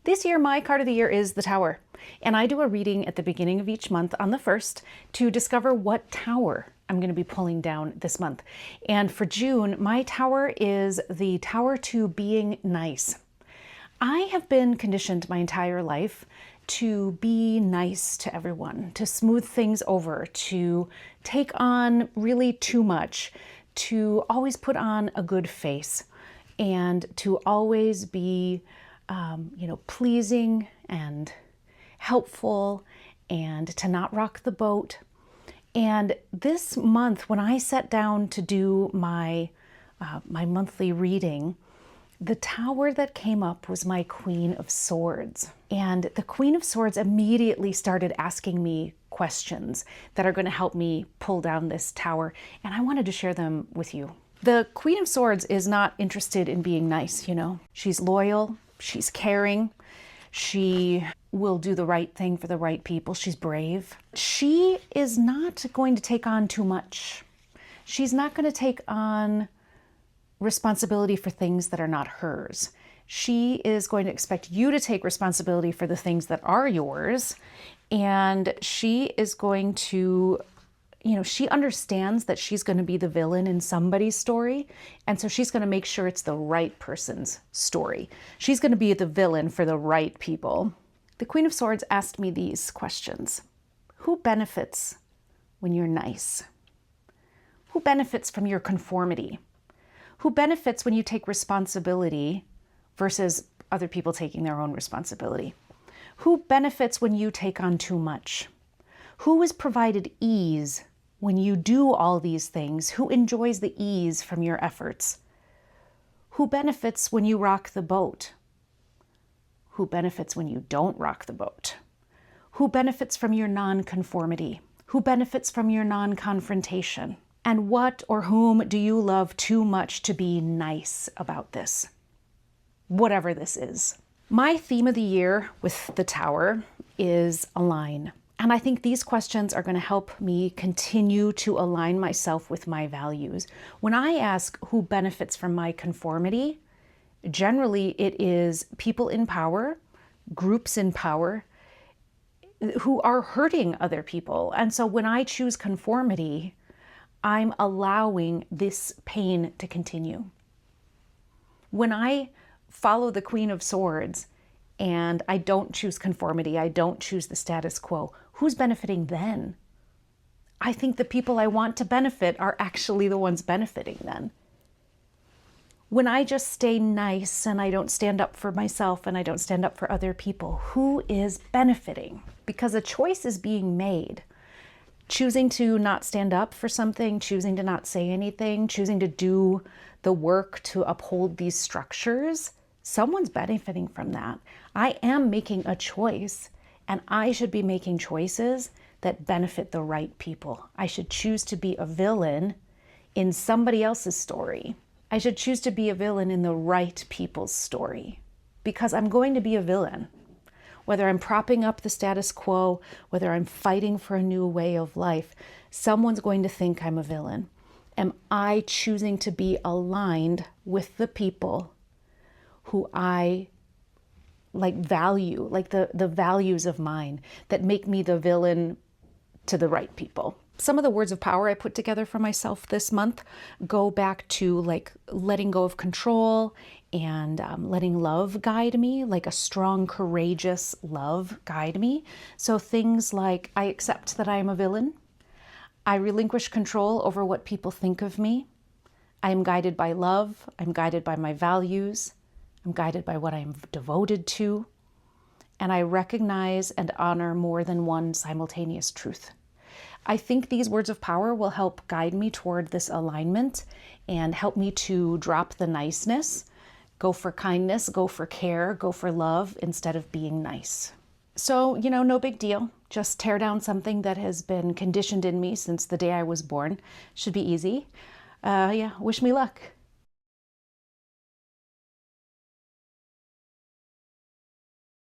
This year, my card of the year is the Tower, and I do a reading at the beginning of each month on the 1st to discover what tower I'm going to be pulling down this month. And for June, my tower is the Tower to being nice. I have been conditioned my entire life to be nice to everyone, to smooth things over, to take on really too much, to always put on a good face, and to always be pleasing and helpful, and to not rock the boat. And this month, when I sat down to do my monthly reading, the tower that came up was my Queen of Swords. And the Queen of Swords immediately started asking me questions that are going to help me pull down this tower, and I wanted to share them with you. The Queen of Swords is not interested in being nice, She's loyal, she's caring, she will do the right thing for the right people, she's brave. She is not going to take on too much. She's not going to take on responsibility for things that are not hers. She is going to expect you to take responsibility for the things that are yours, and she is going to she understands that she's going to be the villain in somebody's story, and so she's going to make sure it's the right person's story. She's going to be the villain for the right people. The Queen of Swords asked me these questions. Who benefits when you're nice? Who benefits from your conformity? Who benefits when you take responsibility versus other people taking their own responsibility? Who benefits when you take on too much? Who is provided ease when you do all these things? Who enjoys the ease from your efforts? Who benefits when you rock the boat? Who benefits when you don't rock the boat? Who benefits from your non-conformity? Who benefits from your non-confrontation? And what or whom do you love too much to be nice about this? Whatever this is. My theme of the year with the Tower is align. And I think these questions are going to help me continue to align myself with my values. When I ask who benefits from my conformity, generally it is people in power, groups in power, who are hurting other people. And so when I choose conformity, I'm allowing this pain to continue. When I follow the Queen of Swords and I don't choose conformity, I don't choose the status quo, who's benefiting then? I think the people I want to benefit are actually the ones benefiting then. When I just stay nice and I don't stand up for myself and I don't stand up for other people, who is benefiting? Because a choice is being made. Choosing to not stand up for something, choosing to not say anything, choosing to do the work to uphold these structures, someone's benefiting from that. I am making a choice, and I should be making choices that benefit the right people. I should choose to be a villain in somebody else's story. I should choose to be a villain in the right people's story, because I'm going to be a villain. Whether I'm propping up the status quo, whether I'm fighting for a new way of life, someone's going to think I'm a villain. Am I choosing to be aligned with the people who I value, the values of mine that make me the villain to the right people? Some of the words of power I put together for myself this month go back to letting go of control and letting love guide me, like a strong, courageous love guide me. So things like, I accept that I am a villain. I relinquish control over what people think of me. I am guided by love. I'm guided by my values. I'm guided by what I'm devoted to. And I recognize and honor more than one simultaneous truth. I think these words of power will help guide me toward this alignment and help me to drop the niceness, go for kindness, go for care, go for love instead of being nice. So, no big deal. Just tear down something that has been conditioned in me since the day I was born. Should be easy. Wish me luck.